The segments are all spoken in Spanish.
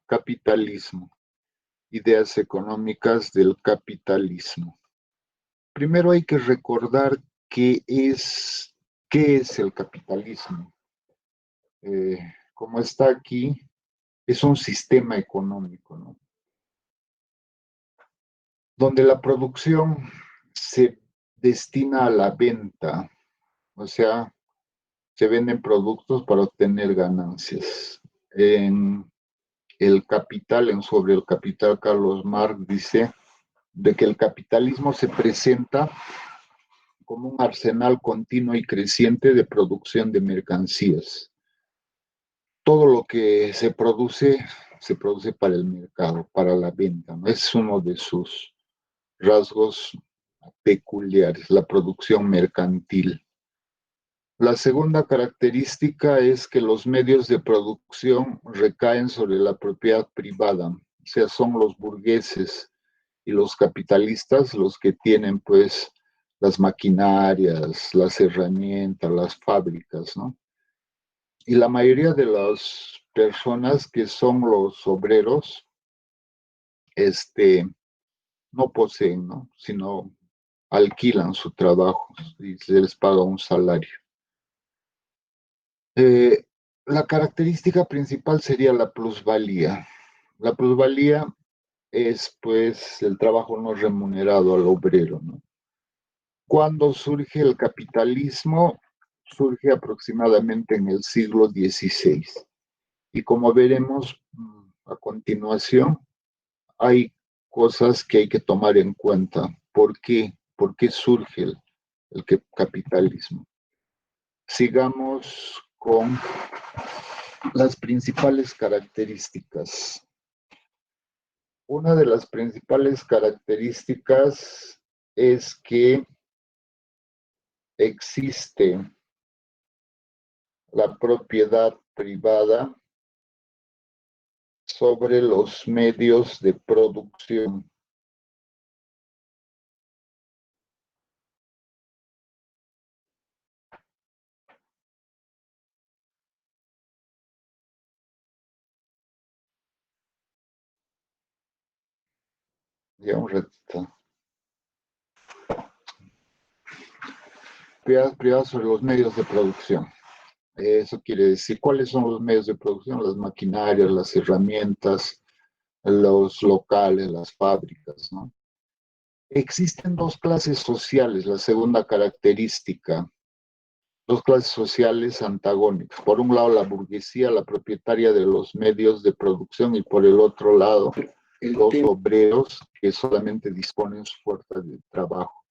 capitalismo. Ideas económicas del capitalismo. Primero hay que recordar qué es el capitalismo. Como está aquí, es un sistema económico, ¿no? Donde la producción se destina a la venta, o sea, se venden productos para obtener ganancias. En el Capital, Sobre el Capital, Carlos Marx dice de que el capitalismo se presenta como un arsenal continuo y creciente de producción de mercancías. Todo lo que se produce para el mercado, para la venta, ¿no? Es uno de sus rasgos peculiares, la producción mercantil. La segunda característica es que los medios de producción recaen sobre la propiedad privada, o sea, son los burgueses y los capitalistas los que tienen pues las maquinarias, las herramientas, las fábricas, ¿no? Y la mayoría de las personas que son los obreros, no poseen, ¿no? Sino alquilan su trabajo y se les paga un salario. Eh, la característica principal sería la plusvalía. La plusvalía es pues el trabajo no remunerado al obrero, ¿no? Cuando surge el capitalismo, surge aproximadamente en el siglo XVI. Y como veremos a continuación, hay cosas que hay que tomar en cuenta. ¿Por qué? ¿Por qué surge el capitalismo? Sigamos con las principales características. Una de las principales características es que existe la propiedad privada sobre los medios de producción. Ya un ratito. Privada sobre los medios de producción. Eso quiere decir, ¿cuáles son los medios de producción? Las maquinarias, las herramientas, los locales, las fábricas, ¿no? Existen dos clases sociales, la segunda característica, dos clases sociales antagónicas. Por un lado, la burguesía, la propietaria de los medios de producción, y por el otro lado, los obreros que solamente disponen su fuerza de trabajo.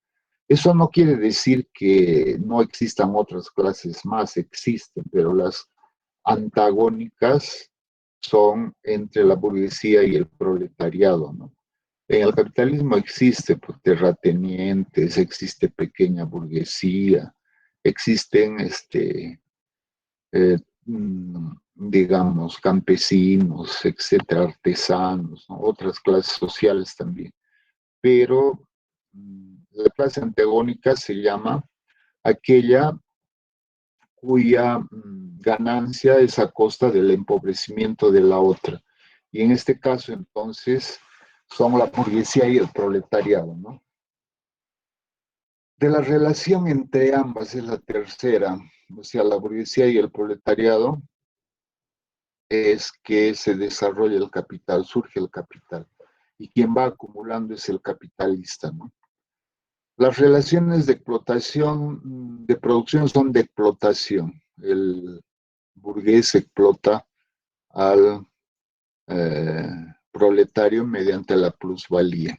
Eso no quiere decir que no existan otras clases más, existen, pero las antagónicas son entre la burguesía y el proletariado, ¿no? En el capitalismo existe pues, terratenientes, existe pequeña burguesía, existen, eh, digamos, campesinos, etcétera, artesanos, ¿no? Otras clases sociales también. Pero la clase antagónica se llama aquella cuya ganancia es a costa del empobrecimiento de la otra. Y en este caso, entonces, son la burguesía y el proletariado, ¿no? De la relación entre ambas es la tercera, o sea, la burguesía y el proletariado, es que se desarrolla el capital, surge el capital. Y quien va acumulando es el capitalista, ¿no? Las relaciones de explotación, de producción son de explotación. El burgués explota al proletario mediante la plusvalía.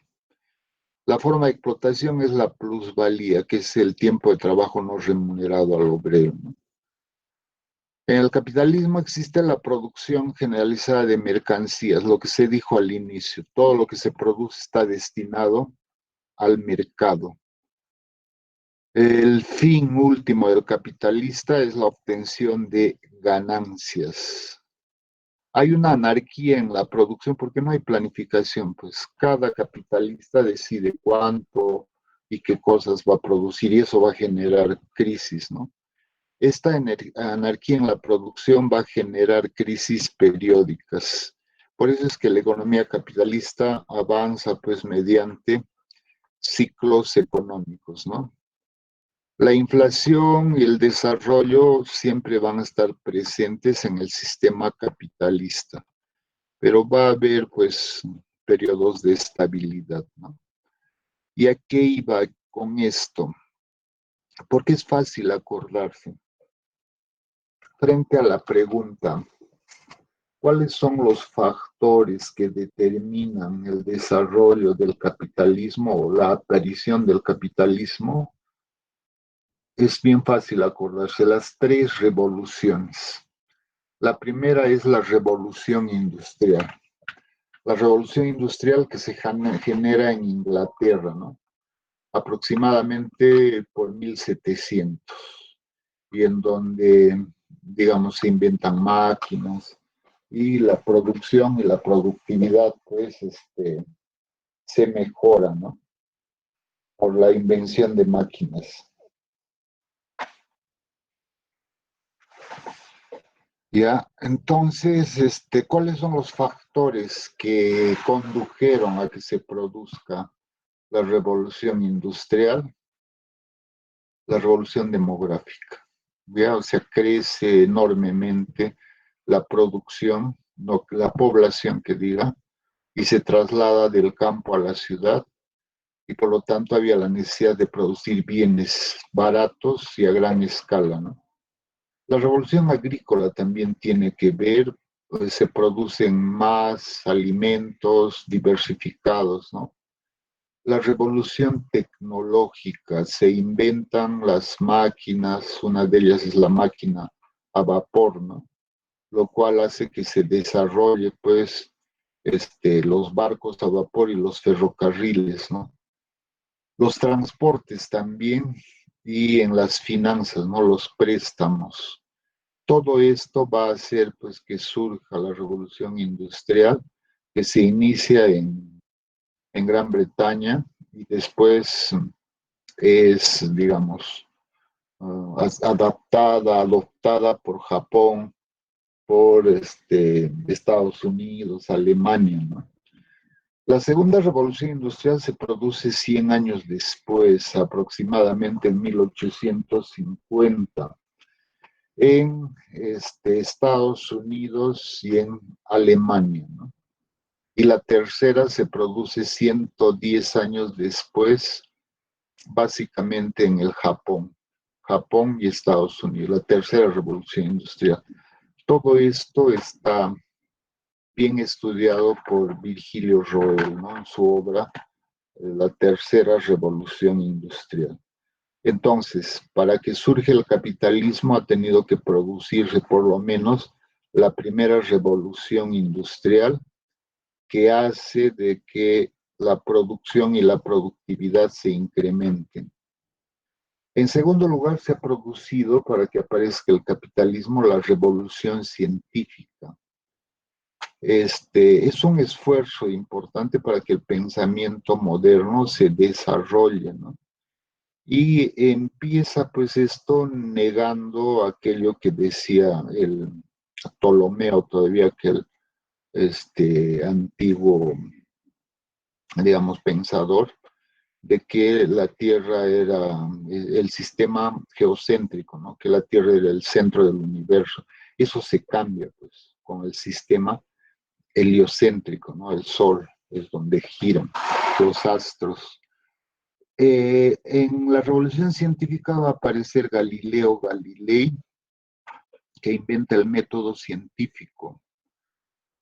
La forma de explotación es la plusvalía, que es el tiempo de trabajo no remunerado al obrero, ¿no? En el capitalismo existe la producción generalizada de mercancías, lo que se dijo al inicio, todo lo que se produce está destinado al mercado. El fin último del capitalista es la obtención de ganancias. Hay una anarquía en la producción porque no hay planificación, pues cada capitalista decide cuánto y qué cosas va a producir y eso va a generar crisis, ¿no? Esta anarquía en la producción va a generar crisis periódicas. Por eso es que la economía capitalista avanza pues mediante ciclos económicos, ¿no? La inflación y el desarrollo siempre van a estar presentes en el sistema capitalista, pero va a haber pues periodos de estabilidad, ¿no? ¿Y a qué iba con esto? Porque es fácil acordarse. Frente a la pregunta, ¿cuáles son los factores que determinan el desarrollo del capitalismo o la aparición del capitalismo? Es bien fácil acordarse las tres revoluciones. La primera es la revolución industrial. La revolución industrial que se genera en Inglaterra, ¿no? Aproximadamente por 1700, y en donde, digamos, se inventan máquinas y la producción y la productividad, pues, se mejora, ¿no? Por la invención de máquinas. Ya, entonces, ¿cuáles son los factores que condujeron a que se produzca la revolución industrial? La revolución demográfica. ¿Ya? O sea, crece enormemente la producción, no, la población que diga, y se traslada del campo a la ciudad, y por lo tanto había la necesidad de producir bienes baratos y a gran escala, ¿no? La revolución agrícola también tiene que ver, pues se producen más alimentos diversificados, ¿no? La revolución tecnológica, se inventan las máquinas, una de ellas es la máquina a vapor, ¿no? Lo cual hace que se desarrolle, pues, los barcos a vapor y los ferrocarriles, ¿no? Los transportes también y en las finanzas, ¿no? Los préstamos. Todo esto va a hacer, pues, que surja la revolución industrial que se inicia en Gran Bretaña y después es, digamos, adoptada por Japón, por Estados Unidos, Alemania, ¿no? La segunda revolución industrial se produce 100 años después, aproximadamente en 1850, en Estados Unidos y en Alemania, ¿no? Y la tercera se produce 110 años después, básicamente en el Japón y Estados Unidos, la tercera revolución industrial. Todo esto está bien estudiado por Virgilio Roel, ¿no? En su obra La tercera revolución industrial. Entonces, para que surja el capitalismo ha tenido que producirse por lo menos la primera revolución industrial que hace de que la producción y la productividad se incrementen. En segundo lugar, se ha producido, para que aparezca el capitalismo, la revolución científica. Es un esfuerzo importante para que el pensamiento moderno se desarrolle, ¿no? Y empieza pues esto negando aquello que decía el Ptolomeo, todavía aquel antiguo, digamos, pensador, de que la Tierra era el sistema geocéntrico, ¿no? Que la Tierra era el centro del universo. Eso se cambia, pues, con el sistema heliocéntrico, ¿no? El Sol es donde giran los astros. En la revolución científica va a aparecer Galileo Galilei, que inventa el método científico.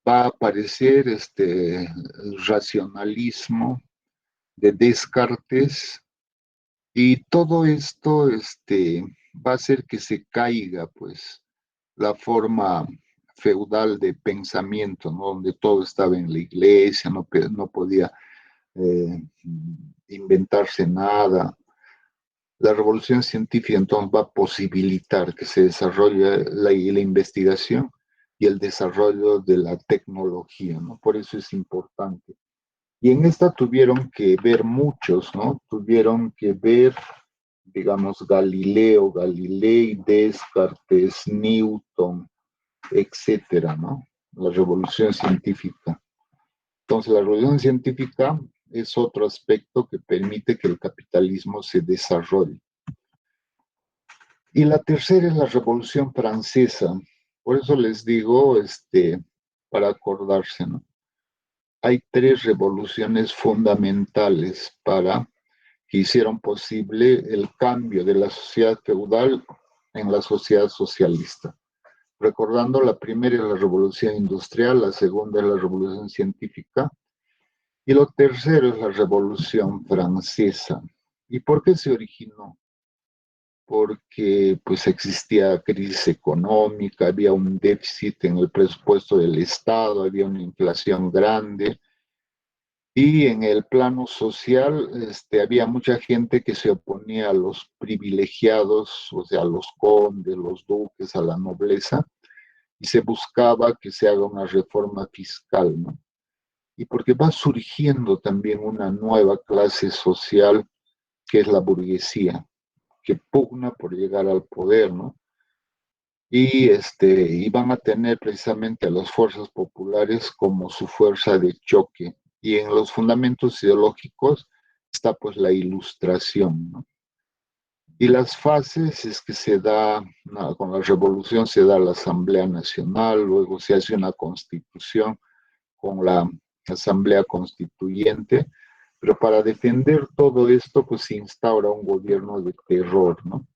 Va a aparecer el racionalismo de Descartes. Y todo esto va a hacer que se caiga, pues, la forma feudal de pensamiento, ¿no? Donde todo estaba en la iglesia, no podía eh, inventarse nada. La revolución científica entonces va a posibilitar que se desarrolle la investigación y el desarrollo de la tecnología, ¿no? Por eso es importante. Y en esta tuvieron que ver muchos, ¿no? Tuvieron que ver, digamos, Galileo, Galilei, Descartes, Newton, etcétera, ¿no? la revolución científica. Entonces, la revolución científica es otro aspecto que permite que el capitalismo se desarrolle. Y la tercera es la Revolución Francesa. Por eso les digo, para acordarse, ¿no? Hay tres revoluciones fundamentales que hicieron posible el cambio de la sociedad feudal en la sociedad socialista. Recordando, la primera es la revolución industrial, la segunda es la revolución científica y lo tercero es la revolución francesa. ¿Y por qué se originó? Porque pues existía crisis económica, había un déficit en el presupuesto del Estado, había una inflación grande y en el plano social había mucha gente que se oponía a los privilegiados, o sea, a los condes, los duques, a la nobleza, y se buscaba que se haga una reforma fiscal, ¿no? Y porque va surgiendo también una nueva clase social que es la burguesía, que pugna por llegar al poder, ¿no? Y van a tener precisamente a las fuerzas populares como su fuerza de choque. Y en los fundamentos ideológicos está pues la ilustración, ¿no? Y las fases es que se da, no, con la revolución se da la Asamblea Nacional, luego se hace una constitución con la Asamblea Constituyente, pero para defender todo esto pues se instaura un gobierno de terror, ¿no?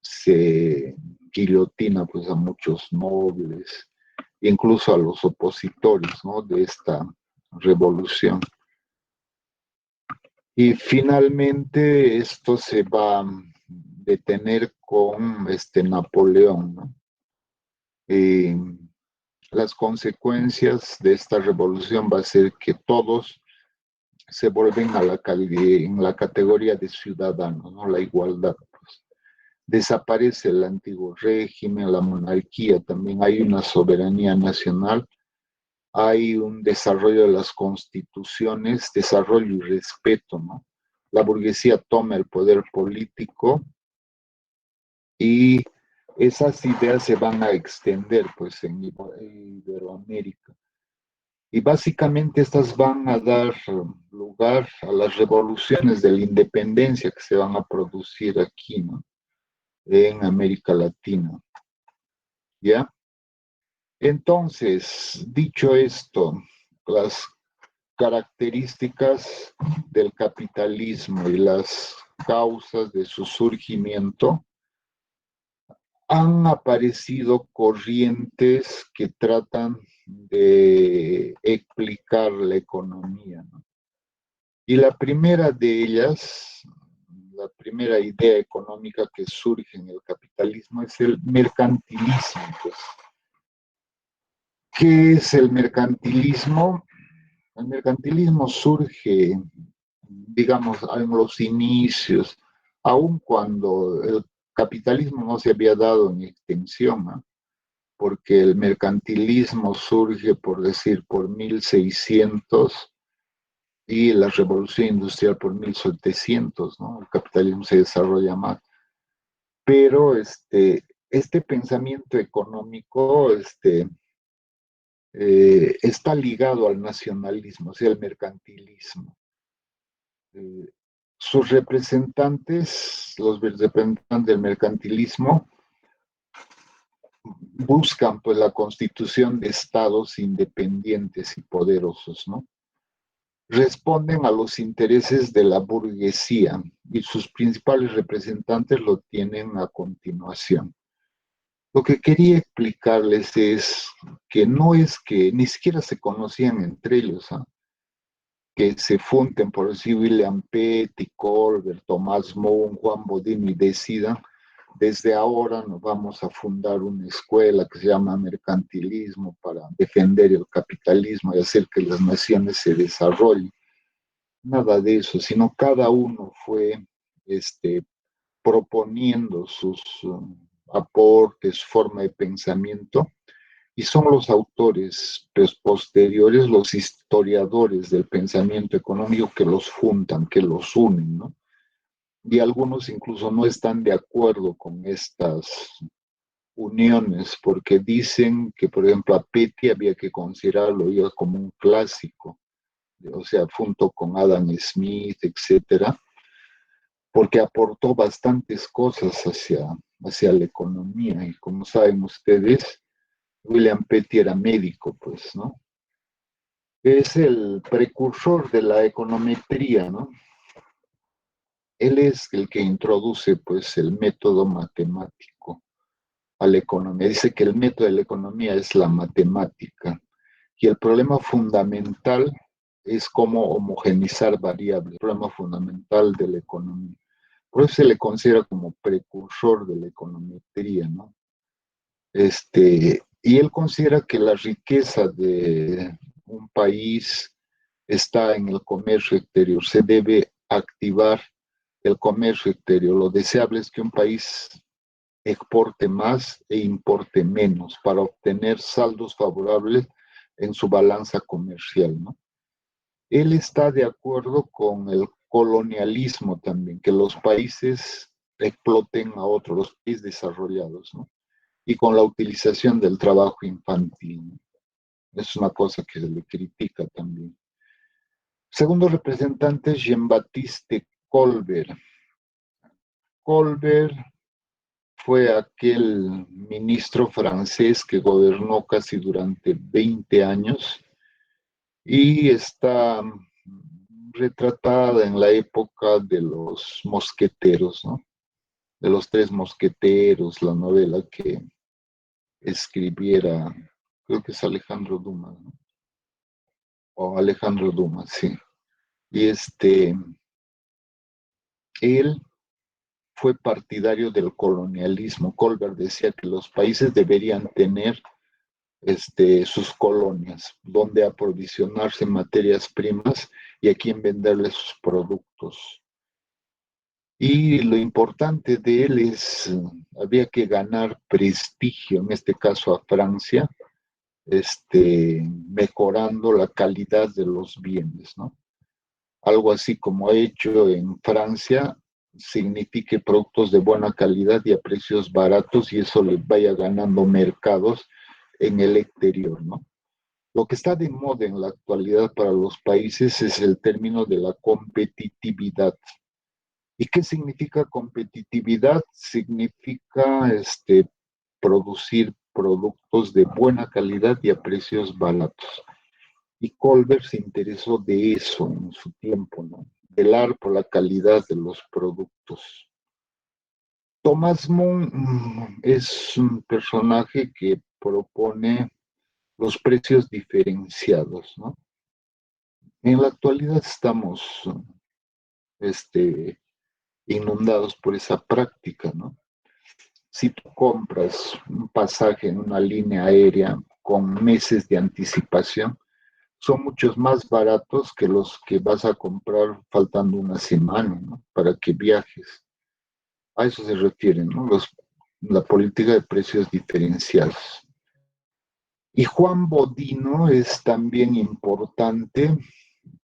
Se guillotina pues a muchos nobles, incluso a los opositores, ¿no?, de esta revolución. Y finalmente esto se va a detener con Napoleón, ¿no? Eh, las consecuencias de esta revolución va a ser que todos se vuelven en la categoría de ciudadanos, ¿no? La igualdad. Pues. Desaparece el antiguo régimen, la monarquía, también hay una soberanía nacional, hay un desarrollo de las constituciones, desarrollo y respeto, ¿no? La burguesía toma el poder político y esas ideas se van a extender pues en Iberoamérica. Y básicamente estas van a dar lugar a las revoluciones de la independencia que se van a producir aquí, ¿no?, en América Latina. ¿Ya? Entonces, dicho esto, las características del capitalismo y las causas de su surgimiento, han aparecido corrientes que tratan de explicar la economía, ¿no? Y la primera de ellas, la primera idea económica que surge en el capitalismo es el mercantilismo. Pues. ¿Qué es el mercantilismo? El mercantilismo surge, digamos, en los inicios, aun cuando el capitalismo no se había dado en extensión, ¿no? Porque el mercantilismo surge, por decir, por 1600 y la revolución industrial por 1700, ¿no? El capitalismo se desarrolla más. Pero este pensamiento económico está ligado al nacionalismo, o sea, al mercantilismo. Sus representantes, los representantes del mercantilismo, buscan pues la constitución de estados independientes y poderosos, ¿no? Responden a los intereses de la burguesía y sus principales representantes lo tienen a continuación. Lo que quería explicarles es que no es que ni siquiera se conocían entre ellos, ¿eh? Que se junten, por decir, William Petty, Colbert, Tomás Moon, Juan Bodino y decidan, desde ahora nos vamos a fundar una escuela que se llama mercantilismo para defender el capitalismo y hacer que las naciones se desarrollen. Nada de eso, sino cada uno fue proponiendo sus aportes, su forma de pensamiento, y son los autores pues, posteriores, los historiadores del pensamiento económico que los juntan, que los unen, ¿no? Y algunos incluso no están de acuerdo con estas uniones, porque dicen que, por ejemplo, a Petty había que considerarlo ya como un clásico, o sea, junto con Adam Smith, etcétera, porque aportó bastantes cosas hacia la economía. Y como saben ustedes, William Petty era médico, pues, ¿no? Es el precursor de la econometría, ¿no? Él es el que introduce, pues, el método matemático a la economía. Dice que el método de la economía es la matemática y el problema fundamental es cómo homogenizar variables, el problema fundamental de la economía. Por eso se le considera como precursor de la econometría, ¿no? Y él considera que la riqueza de un país está en el comercio exterior, se debe activar el comercio exterior. Lo deseable es que un país exporte más e importe menos para obtener saldos favorables en su balanza comercial, ¿no? Él está de acuerdo con el colonialismo también, que los países exploten a otros, los países desarrollados, ¿no? Y con la utilización del trabajo infantil, ¿no? Es una cosa que se le critica también. Segundo representante es Jean-Baptiste Colbert. Colbert fue aquel ministro francés que gobernó casi durante 20 años y está retratada en la época de los mosqueteros, ¿no? De los tres mosqueteros, la novela que escribiera, creo que es Alejandro Dumas, ¿no? O Alejandro Dumas, sí. Y él fue partidario del colonialismo. Colbert decía que los países deberían tener sus colonias, donde aprovisionarse materias primas y a quién venderles sus productos. Y lo importante de él es, había que ganar prestigio, en este caso a Francia, mejorando la calidad de los bienes, ¿no? Algo así como ha hecho en Francia, signifique productos de buena calidad y a precios baratos y eso le vaya ganando mercados en el exterior, ¿no? Lo que está de moda en la actualidad para los países es el término de la competitividad. ¿Y qué significa competitividad? Significa producir productos de buena calidad y a precios baratos. Y Colbert se interesó de eso en su tiempo, ¿no? Velar por la calidad de los productos. Thomas Mann es un personaje que propone los precios diferenciados, ¿no? En la actualidad estamos este, inundados por esa práctica, ¿no? Si tú compras un pasaje en una línea aérea con meses de anticipación, son muchos más baratos que los que vas a comprar faltando una semana, ¿no? Para que viajes. A eso se refieren, ¿no? La política de precios diferenciados. Y Juan Bodino es también importante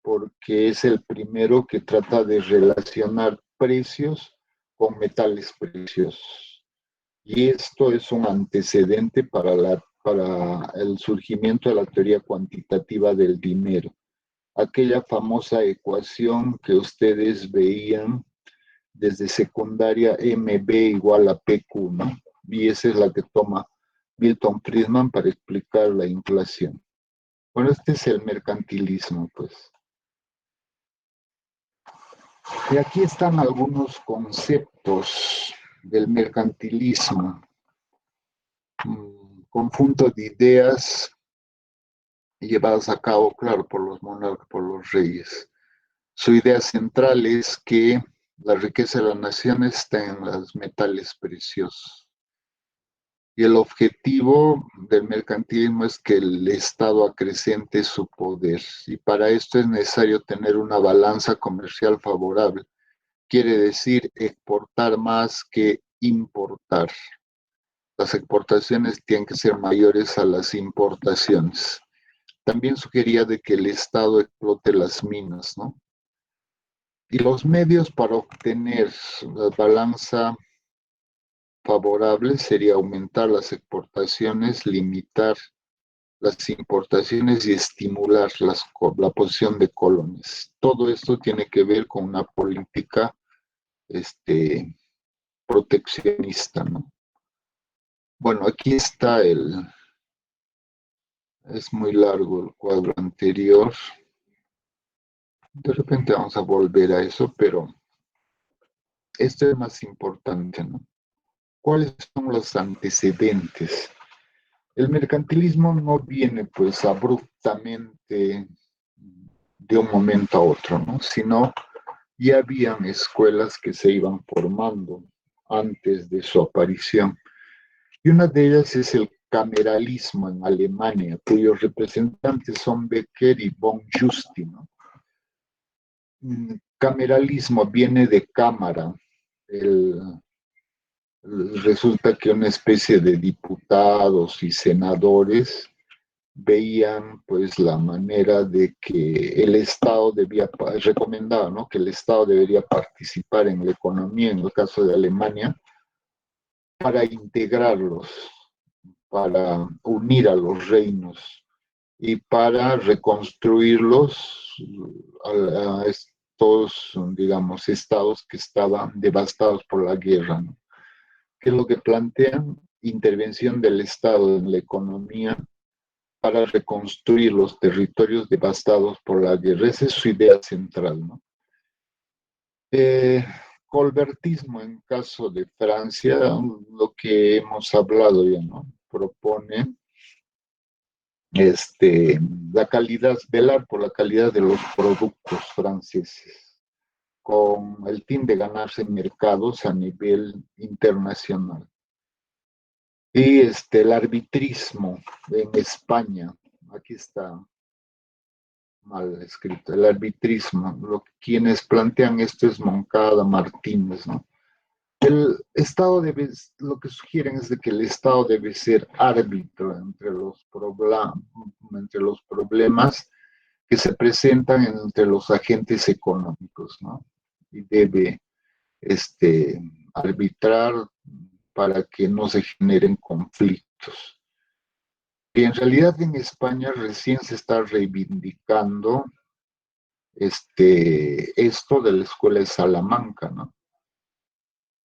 porque es el primero que trata de relacionar precios con metales preciosos. Y esto es un antecedente para el surgimiento de la teoría cuantitativa del dinero. Aquella famosa ecuación que ustedes veían desde secundaria MB igual a PQ, ¿no? Y esa es la que toma Milton Friedman para explicar la inflación. Bueno, este es el mercantilismo, pues. Y aquí están algunos conceptos del mercantilismo, conjunto de ideas llevadas a cabo, claro, por los monarcas, por los reyes. Su idea central es que la riqueza de la nación está en los metales preciosos. Y el objetivo del mercantilismo es que el Estado acrecente su poder. Y para esto es necesario tener una balanza comercial favorable. Quiere decir exportar más que importar. Las exportaciones tienen que ser mayores a las importaciones. También sugería de que el Estado explote las minas, ¿no? Y los medios para obtener la balanza favorable sería aumentar las exportaciones, limitar las importaciones y estimular la posición de colonias. Todo esto tiene que ver con una política este, proteccionista, ¿no? Bueno, aquí está es muy largo el cuadro anterior. De repente vamos a volver a eso, pero esto es más importante, ¿no? ¿Cuáles son los antecedentes? El mercantilismo no viene pues abruptamente de un momento a otro, ¿no? Sino ya habían escuelas que se iban formando antes de su aparición. Y una de ellas es el cameralismo en Alemania, cuyos representantes son Becker y von Giusti, ¿no? Cameralismo viene de cámara. El, Resulta que una especie de diputados y senadores veían pues la manera de que el Estado recomendaba, ¿no? Que el Estado debería participar en la economía, en el caso de Alemania, para integrarlos, para unir a los reinos y para reconstruirlos a estos, digamos, estados que estaban devastados por la guerra, ¿no? ¿Qué es lo que plantean? Intervención del Estado en la economía para reconstruir los territorios devastados por la guerra. Esa es su idea central, ¿no? Colbertismo, en caso de Francia, lo que hemos hablado ya, ¿no? Propone la calidad, velar por la calidad de los productos franceses, con el fin de ganarse mercados a nivel internacional. Y el arbitrismo en España, aquí está mal escrito, el arbitrismo, quienes plantean esto es Moncada, Martínez, ¿no? El Estado debe, lo que sugieren es de que el Estado debe ser árbitro entre los problemas que se presentan entre los agentes económicos, ¿no? Y debe arbitrar para que no se generen conflictos. Y en realidad en España recién se está reivindicando esto de la Escuela de Salamanca, ¿no?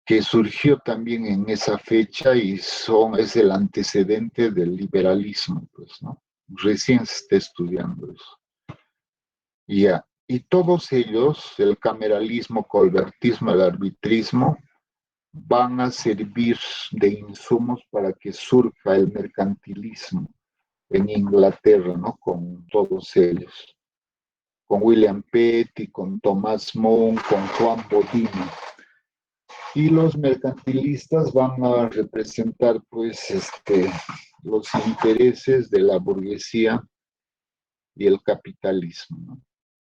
Que surgió también en esa fecha y es el antecedente del liberalismo, pues, ¿no? Recién se está estudiando eso. Ya. Y todos ellos, el cameralismo, colbertismo, el arbitrismo, van a servir de insumos para que surja el mercantilismo en Inglaterra, ¿no? Con todos ellos, con William Petty, con Thomas More, con Juan Bodino. Y los mercantilistas van a representar, pues, los intereses de la burguesía y el capitalismo, ¿no?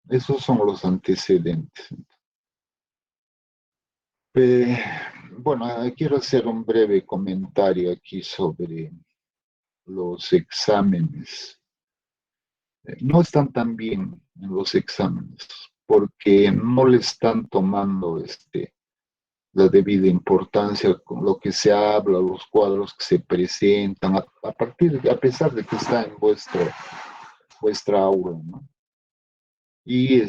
Esos son los antecedentes. Eh, bueno, quiero hacer un breve comentario aquí sobre los exámenes. No están tan bien en los exámenes porque no le están tomando la debida importancia con lo que se habla, los cuadros que se presentan, a pesar de que está en vuestra aula, ¿no? Y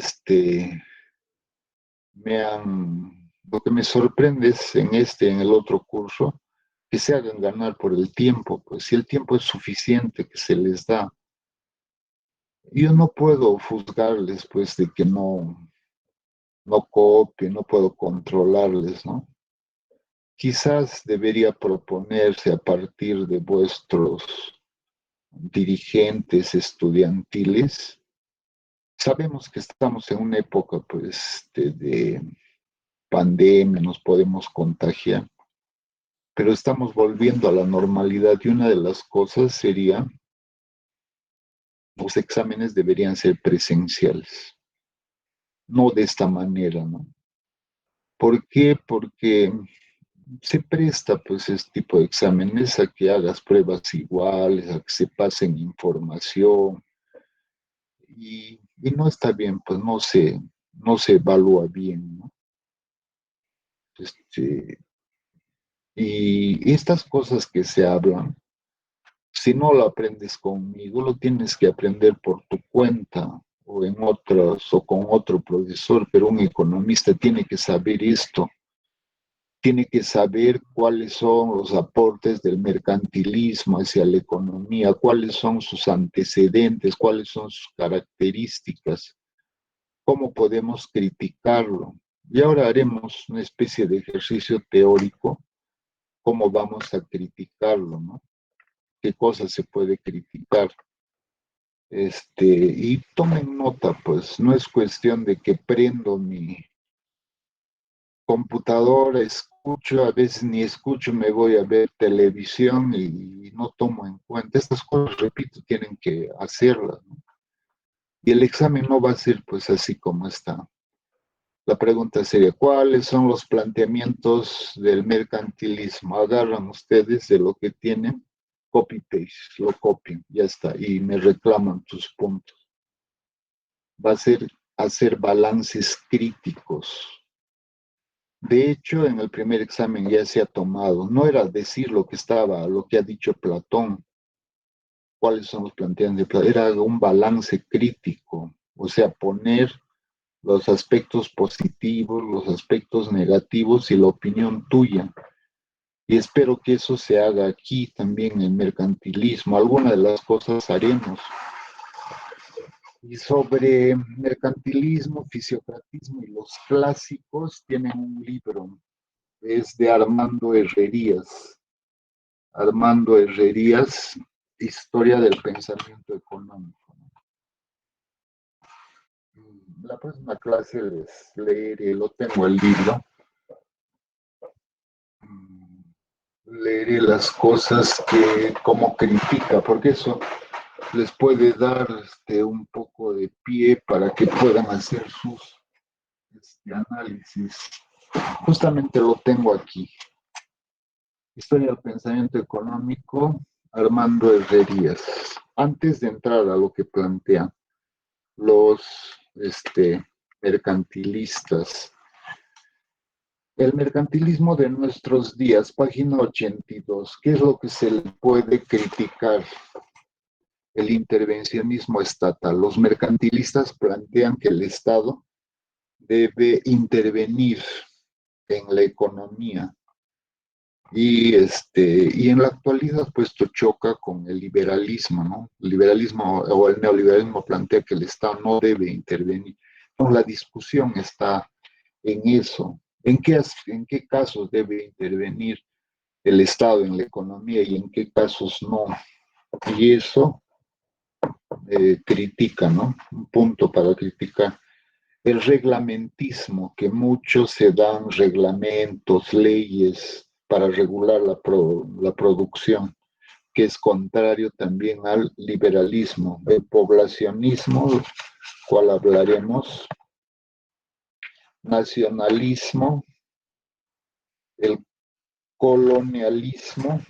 lo que me sorprende es en el otro curso, que se hagan ganar por el tiempo, pues si el tiempo es suficiente que se les da, yo no puedo juzgarles pues de que no copien, no puedo controlarles, ¿no? Quizás debería proponerse a partir de vuestros dirigentes estudiantiles. Sabemos que estamos en una época pues de pandemia, nos podemos contagiar, pero estamos volviendo a la normalidad y una de las cosas sería los exámenes deberían ser presenciales, no de esta manera, ¿no? ¿Por qué? Porque se presta pues este tipo de exámenes a que hagas pruebas iguales, a que se pasen información y no está bien, pues no se evalúa bien, ¿no? Este, Y estas cosas que se hablan, si no lo aprendes conmigo, lo tienes que aprender por tu cuenta o en otros o con otro profesor, pero un economista tiene que saber esto, tiene que saber cuáles son los aportes del mercantilismo hacia la economía, cuáles son sus antecedentes, cuáles son sus características, cómo podemos criticarlo. Y ahora haremos una especie de ejercicio teórico, cómo vamos a criticarlo, ¿no? ¿Qué cosas se puede criticar? Y tomen nota, pues no es cuestión de que prendo mi computadora, escucho, a veces ni escucho, me voy a ver televisión y no tomo en cuenta. Estas cosas, repito, tienen que hacerlas, ¿no? Y el examen no va a ser pues así como está. La pregunta sería, ¿cuáles son los planteamientos del mercantilismo? Agarran ustedes de lo que tienen, copy-paste, lo copian, ya está, y me reclaman tus puntos. Va a ser hacer balances críticos. De hecho, en el primer examen ya se ha tomado, no era decir lo que estaba, lo que ha dicho Platón, cuáles son los planteamientos de Platón, era un balance crítico, o sea, poner los aspectos positivos, los aspectos negativos y la opinión tuya. Y espero que eso se haga aquí también en el mercantilismo. Algunas de las cosas haremos. Y sobre mercantilismo, fisiocratismo y los clásicos, tienen un libro, es de Armando Herrerías. Armando Herrerías, Historia del Pensamiento Económico. La próxima clase les leeré, lo tengo el libro, leeré las cosas que como critica, porque eso les puede dar un poco de pie para que puedan hacer sus análisis. Justamente lo tengo aquí. Historia del pensamiento económico, Armando Herrerías. Antes de entrar a lo que plantean los mercantilistas. El mercantilismo de nuestros días, página 82. ¿Qué es lo que se le puede criticar? El intervencionismo estatal. Los mercantilistas plantean que el Estado debe intervenir en la economía y en la actualidad pues esto choca con el liberalismo, ¿no? El liberalismo o el neoliberalismo plantea que el Estado no debe intervenir. Entonces la discusión está en eso, en qué casos debe intervenir el Estado en la economía y en qué casos no. Y eso critica, ¿no? Un punto para criticar. El reglamentismo, que muchos se dan reglamentos, leyes para regular la producción, que es contrario también al liberalismo. El poblacionismo, cual hablaremos, nacionalismo, el colonialismo,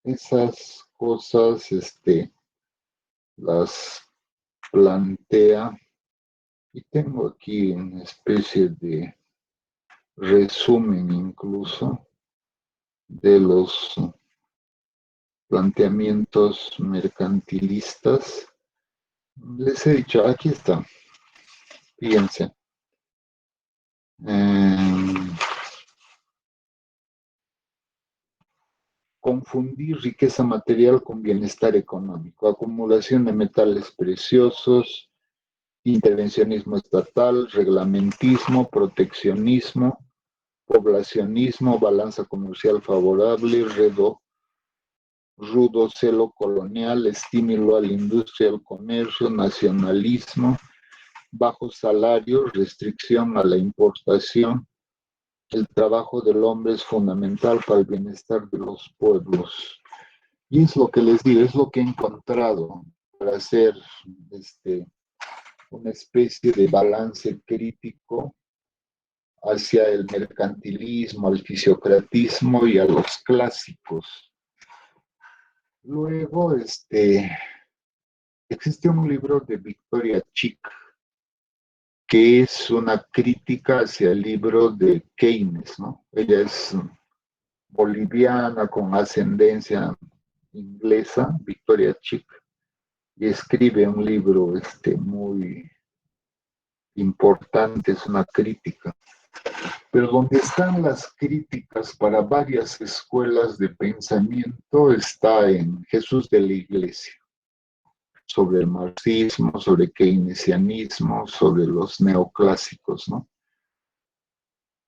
esas cosas las plantea y tengo aquí una especie de resumen incluso de los planteamientos mercantilistas. Les he dicho, aquí está, fíjense. Eh, Confundir riqueza material con bienestar económico, acumulación de metales preciosos, intervencionismo estatal, reglamentismo, proteccionismo, poblacionismo, balanza comercial favorable, rudo celo colonial, estímulo a la industria, al comercio, nacionalismo, bajos salarios, restricción a la importación. El trabajo del hombre es fundamental para el bienestar de los pueblos. Y es lo que les digo, es lo que he encontrado para hacer una especie de balance crítico hacia el mercantilismo, al fisiocratismo y a los clásicos. Luego, existe un libro de Victoria Chick que es una crítica hacia el libro de Keynes, ¿no? Ella es boliviana con ascendencia inglesa, Victoria Chick, y escribe un libro muy importante, es una crítica. Pero donde están las críticas para varias escuelas de pensamiento está en Jesús de la Iglesia, sobre el marxismo, sobre keynesianismo, sobre los neoclásicos, ¿no?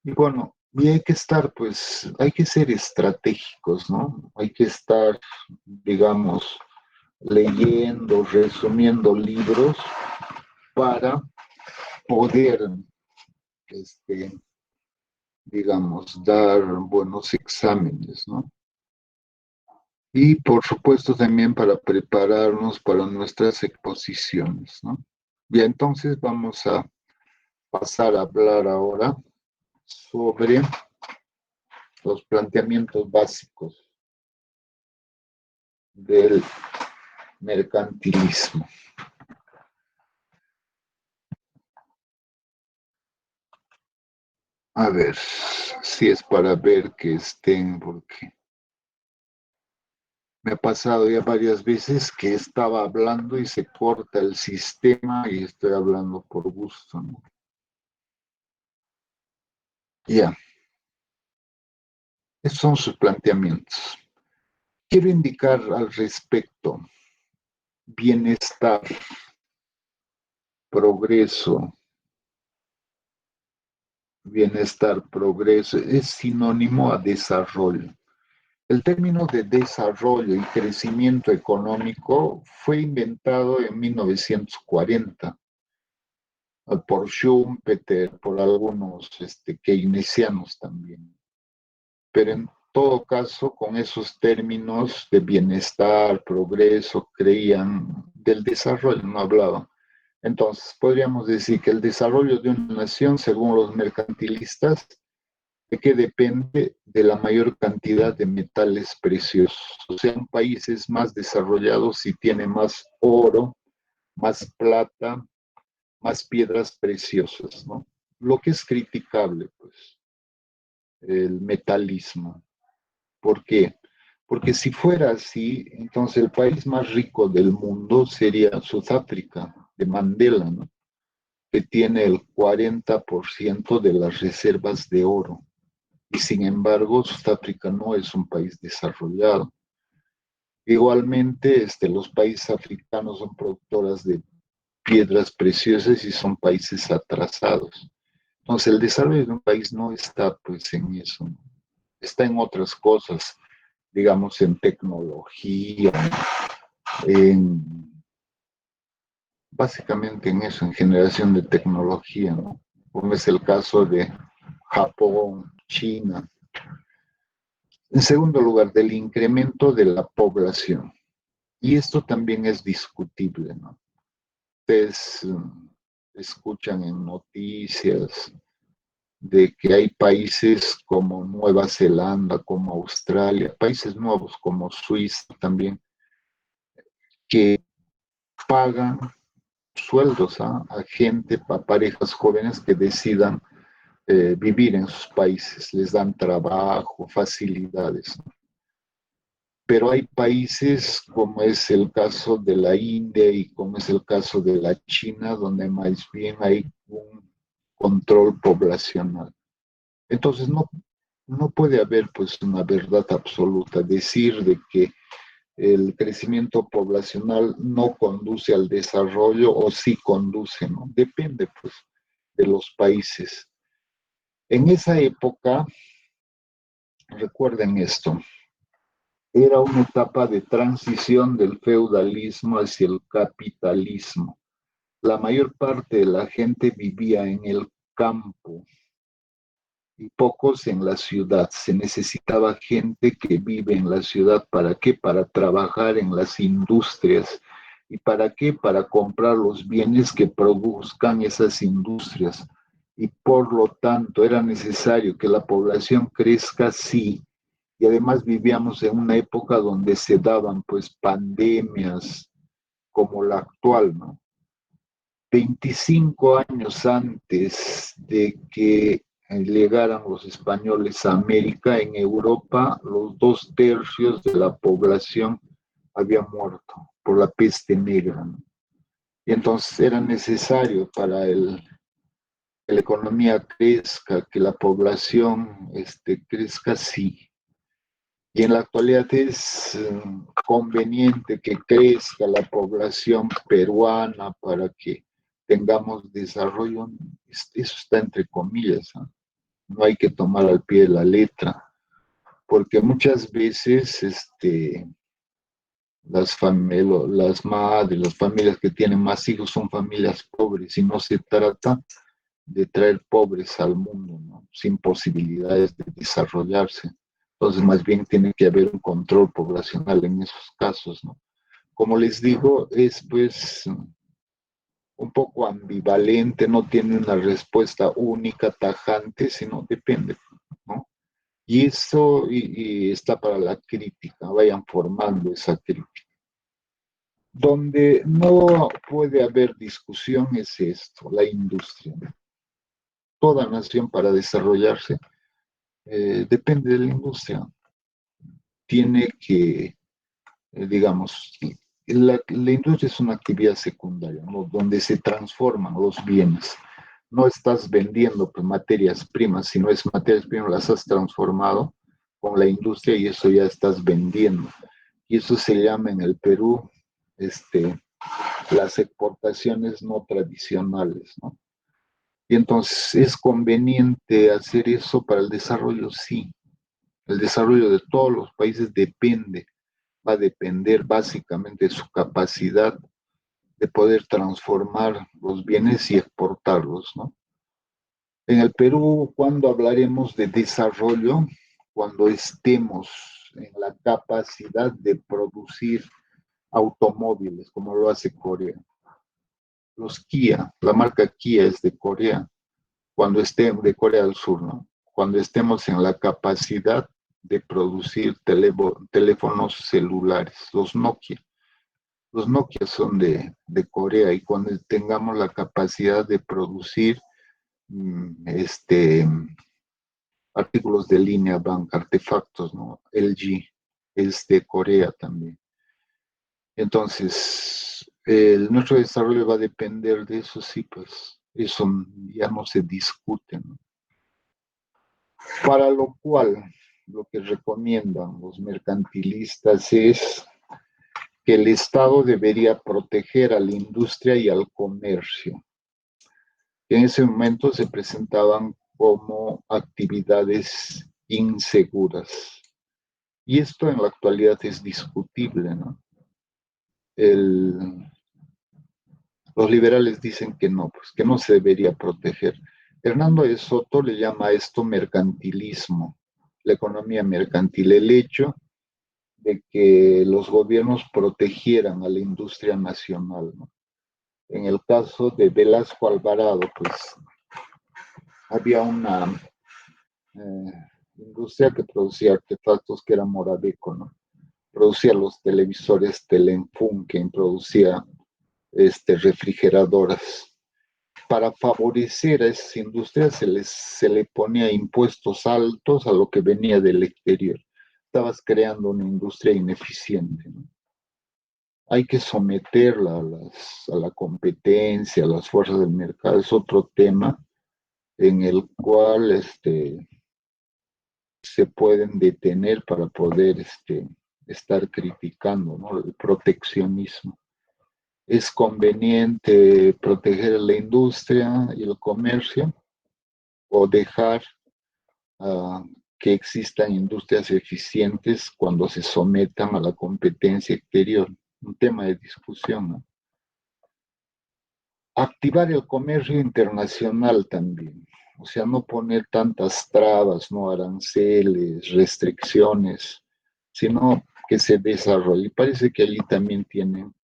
Y bueno, y hay que estar, pues, hay que ser estratégicos, ¿no? Hay que estar, digamos, leyendo, resumiendo libros para poder, este, digamos, dar buenos exámenes, ¿no? Y por supuesto también para prepararnos para nuestras exposiciones, ¿no? Bien, entonces vamos a pasar a hablar ahora sobre los planteamientos básicos del mercantilismo. A ver si es para ver que estén, porque me ha pasado ya varias veces que estaba hablando y se corta el sistema y estoy hablando por gusto, ¿no? Ya, esos son sus planteamientos. Quiero indicar al respecto bienestar, progreso, bienestar, progreso, es sinónimo a desarrollo. El término de desarrollo y crecimiento económico fue inventado en 1940 por Schumpeter, por algunos keynesianos también. Pero en todo caso, con esos términos de bienestar, progreso, creían del desarrollo, no hablaban. Entonces, podríamos decir que el desarrollo de una nación, según los mercantilistas, de que depende de la mayor cantidad de metales preciosos. O sea, un país es más desarrollado si tiene más oro, más plata, más piedras preciosas, ¿no? Lo que es criticable, pues, el metalismo. ¿Por qué? Porque si fuera así, entonces el país más rico del mundo sería Sudáfrica, de Mandela, ¿no? Que tiene el 40% de las reservas de oro. Y sin embargo, Sudáfrica no es un país desarrollado. Igualmente, los países africanos son productoras de piedras preciosas y son países atrasados. Entonces, el desarrollo de un país no está pues en eso, ¿no? Está en otras cosas, digamos, en tecnología, en, básicamente en eso, en generación de tecnología, ¿no? Como es el caso de Japón, China. En segundo lugar, del incremento de la población. Y esto también es discutible, ¿no? Ustedes escuchan en noticias de que hay países como Nueva Zelanda, como Australia, países nuevos como Suiza también, que pagan sueldos a gente, a parejas jóvenes que decidan vivir en sus países, les dan trabajo, facilidades, ¿no? Pero hay países como es el caso de la India y como es el caso de la China, donde más bien hay un control poblacional. Entonces no puede haber pues una verdad absoluta, decir de que el crecimiento poblacional no conduce al desarrollo o sí conduce, ¿no? Depende pues de los países. En esa época, recuerden esto, era una etapa de transición del feudalismo hacia el capitalismo. La mayor parte de la gente vivía en el campo y pocos en la ciudad. Se necesitaba gente que vive en la ciudad. ¿Para qué? Para trabajar en las industrias. ¿Y para qué? Para comprar los bienes que produzcan esas industrias. Y por lo tanto era necesario que la población crezca, sí. Y además vivíamos en una época donde se daban pues pandemias como la actual, ¿no? 25 años antes de que llegaran los españoles a América, en Europa los 2/3 de la población había muerto por la peste negra, ¿no? Y entonces era necesario para que la economía crezca, que la población crezca, sí. Y en la actualidad es conveniente que crezca la población peruana para que tengamos desarrollo. Eso está entre comillas, ¿no? No hay que tomar al pie de la letra, porque muchas veces las madres, las familias que tienen más hijos son familias pobres y no se trata de traer pobres al mundo, ¿no? Sin posibilidades de desarrollarse. Entonces, más bien tiene que haber un control poblacional en esos casos, ¿no? Como les digo, es pues un poco ambivalente, no tiene una respuesta única, tajante, sino depende, ¿no? Y eso y está para la crítica, vayan formando esa crítica. Donde no puede haber discusión es esto, la industria. Toda nación para desarrollarse depende de la industria. Tiene que, digamos, la industria es una actividad secundaria, ¿no? Donde se transforman los bienes. No estás vendiendo pues, materias primas, sino es materias primas, las has transformado con la industria y eso ya estás vendiendo. Y eso se llama en el Perú las exportaciones no tradicionales, ¿no? Y entonces, ¿es conveniente hacer eso para el desarrollo? Sí. El desarrollo de todos los países va a depender básicamente de su capacidad de poder transformar los bienes y exportarlos, ¿no? En el Perú, cuando hablaremos de desarrollo, cuando estemos en la capacidad de producir automóviles, como lo hace Corea. Los Kia, la marca Kia es de Corea, cuando estemos de Corea del Sur, ¿no? Cuando estemos en la capacidad de producir teléfonos celulares, los Nokia. Los Nokia son de Corea y cuando tengamos la capacidad de producir artículos de línea banca, artefactos, ¿no? LG es de Corea también. Entonces, nuestro desarrollo va a depender de eso, sí, pues eso ya no se discute, ¿no? Para lo cual, lo que recomiendan los mercantilistas es que el Estado debería proteger a la industria y al comercio. En ese momento se presentaban como actividades inseguras. Y esto en la actualidad es discutible, ¿no? Los liberales dicen que no, pues que no se debería proteger. Hernando de Soto le llama a esto mercantilismo, la economía mercantil, el hecho de que los gobiernos protegieran a la industria nacional, ¿no? En el caso de Velasco Alvarado, pues había una industria que producía artefactos que era Morabeco, ¿no? Producía los televisores Telenfunken, producía refrigeradoras. Para favorecer a esas industrias se le ponía impuestos altos a lo que venía del exterior. Estabas creando una industria ineficiente, ¿no? Hay que someterla a la competencia, a las fuerzas del mercado. Es otro tema en el cual se pueden detener para poder estar criticando, ¿no? El proteccionismo. Es conveniente proteger la industria y el comercio o dejar que existan industrias eficientes cuando se sometan a la competencia exterior. Un tema de discusión, ¿no? Activar el comercio internacional también. O sea, no poner tantas trabas, no aranceles, restricciones, sino que se desarrolle. Parece que allí también tienen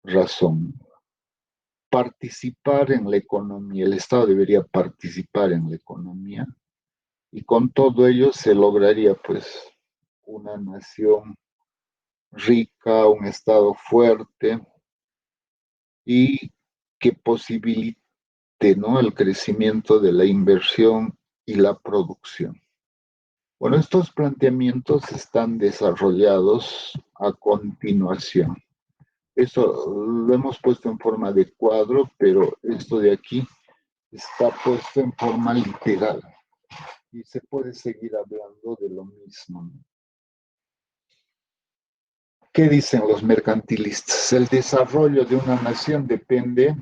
razón. Participar en la economía, el Estado debería participar en la economía y con todo ello se lograría pues una nación rica, un Estado fuerte y que posibilite, ¿no?, el crecimiento de la inversión y la producción. Bueno, estos planteamientos están desarrollados a continuación. Eso lo hemos puesto en forma de cuadro, pero esto de aquí está puesto en forma literal y se puede seguir hablando de lo mismo. ¿Qué dicen los mercantilistas? El desarrollo de una nación depende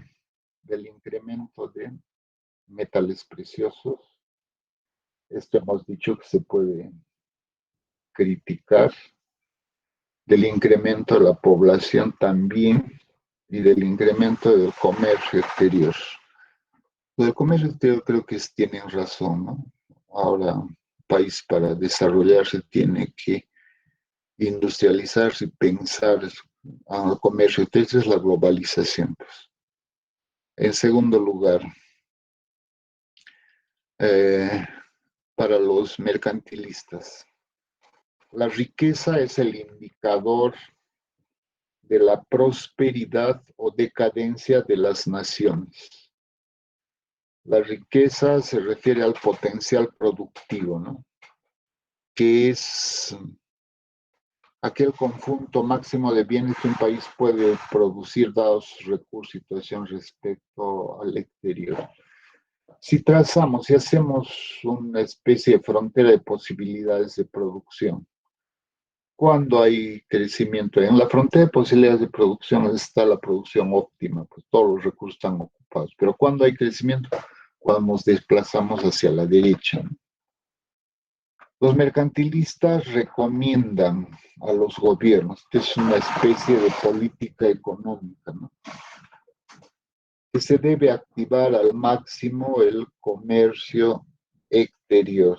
del incremento de metales preciosos. Esto hemos dicho que se puede criticar, del incremento de la población también y del incremento del comercio exterior. Lo del comercio exterior creo que tienen razón, ¿no? Ahora, un país para desarrollarse tiene que industrializarse y pensar en el comercio. Esa es la globalización. Pues. En segundo lugar, eh, para los mercantilistas, la riqueza es el indicador de la prosperidad o decadencia de las naciones. La riqueza se refiere al potencial productivo, ¿no?, que es aquel conjunto máximo de bienes que un país puede producir dados sus recursos y situación respecto al exterior. Si trazamos y hacemos una especie de frontera de posibilidades de producción, cuando hay crecimiento en la frontera de posibilidades de producción está la producción óptima, pues todos los recursos están ocupados, pero cuando hay crecimiento, cuando nos desplazamos hacia la derecha, ¿no? Los mercantilistas recomiendan a los gobiernos, que es una especie de política económica, ¿no?, que se debe activar al máximo el comercio exterior.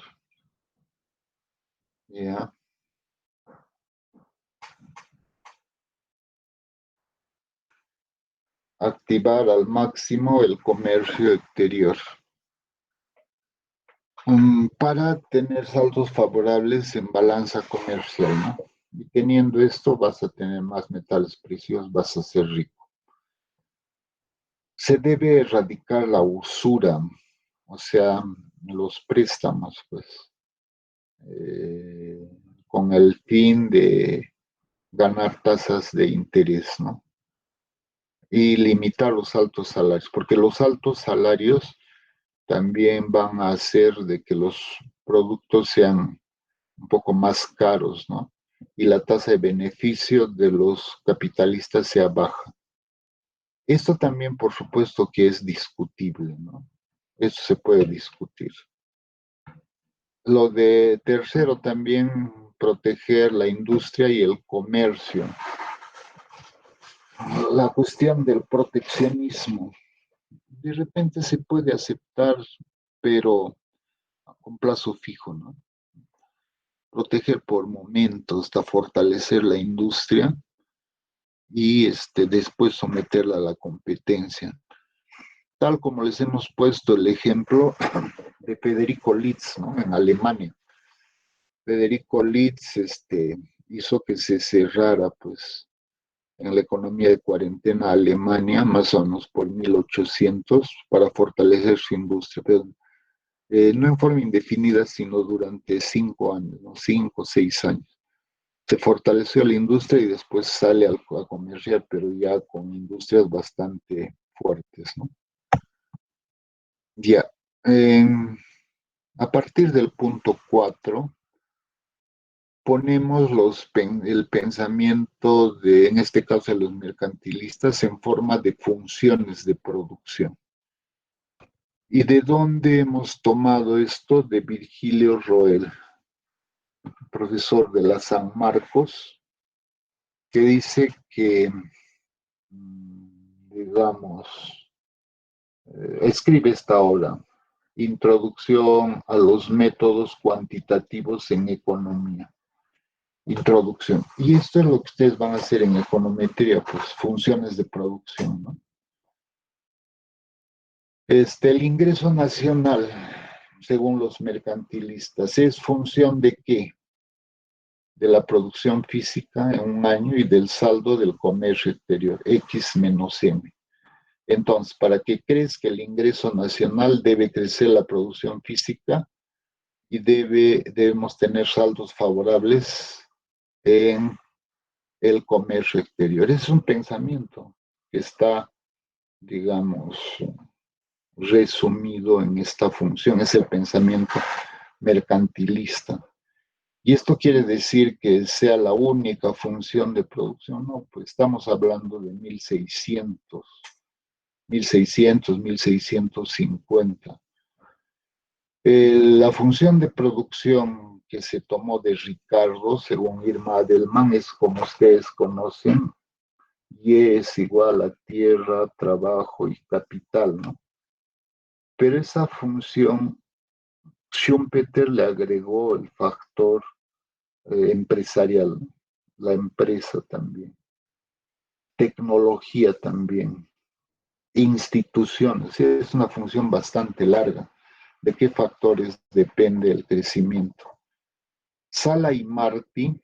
¿Ya? Activar al máximo el comercio exterior. Para tener saldos favorables en balanza comercial, ¿no? Y teniendo esto vas a tener más metales preciosos, vas a ser rico. Se debe erradicar la usura, o sea, los préstamos, pues, eh, con el fin de ganar tasas de interés, ¿no? Y limitar los altos salarios, porque los altos salarios también van a hacer de que los productos sean un poco más caros, ¿no? Y la tasa de beneficio de los capitalistas sea baja. Esto también, por supuesto, que es discutible, ¿no? Eso se puede discutir. Lo de tercero, también proteger la industria y el comercio. La cuestión del proteccionismo, de repente se puede aceptar, pero con plazo fijo, ¿no? Proteger por momentos hasta fortalecer la industria y después someterla a la competencia. Tal como les hemos puesto el ejemplo de Federico Litz, ¿no?, en Alemania. Federico Litz hizo que se cerrara, pues, en la economía de cuarentena Alemania, más o menos por 1800, para fortalecer su industria, pero no en forma indefinida, sino durante 5 años, ¿no? 5 o 6 años. Se fortaleció la industria y después sale a comerciar, pero ya con industrias bastante fuertes, ¿no? Ya. A partir del punto 4, ponemos el pensamiento de, en este caso, de los mercantilistas en forma de funciones de producción. ¿Y de dónde hemos tomado esto? De Virgilio Roel, profesor de la San Marcos, que dice que, digamos, escribe esta obra, Introducción a los métodos cuantitativos en economía. Introducción. Y esto es lo que ustedes van a hacer en econometría, pues funciones de producción, ¿no? El ingreso nacional, según los mercantilistas, ¿es función de qué? De la producción física en un año y del saldo del comercio exterior, X menos M. Entonces, para que crezca el ingreso nacional debe crecer la producción física y debemos tener saldos favorables en el comercio exterior. Es un pensamiento que está, digamos, resumido en esta función, es el pensamiento mercantilista. Y esto quiere decir que sea la única función de producción, no, pues estamos hablando de 1650. La función de producción que se tomó de Ricardo, según Irma Adelman, es como ustedes conocen, Y es igual a tierra, trabajo y capital, ¿no? Pero esa función, Schumpeter le agregó el factor empresarial, la empresa también, tecnología también, instituciones. Es una función bastante larga. ¿De qué factores depende el crecimiento? Sala y Martí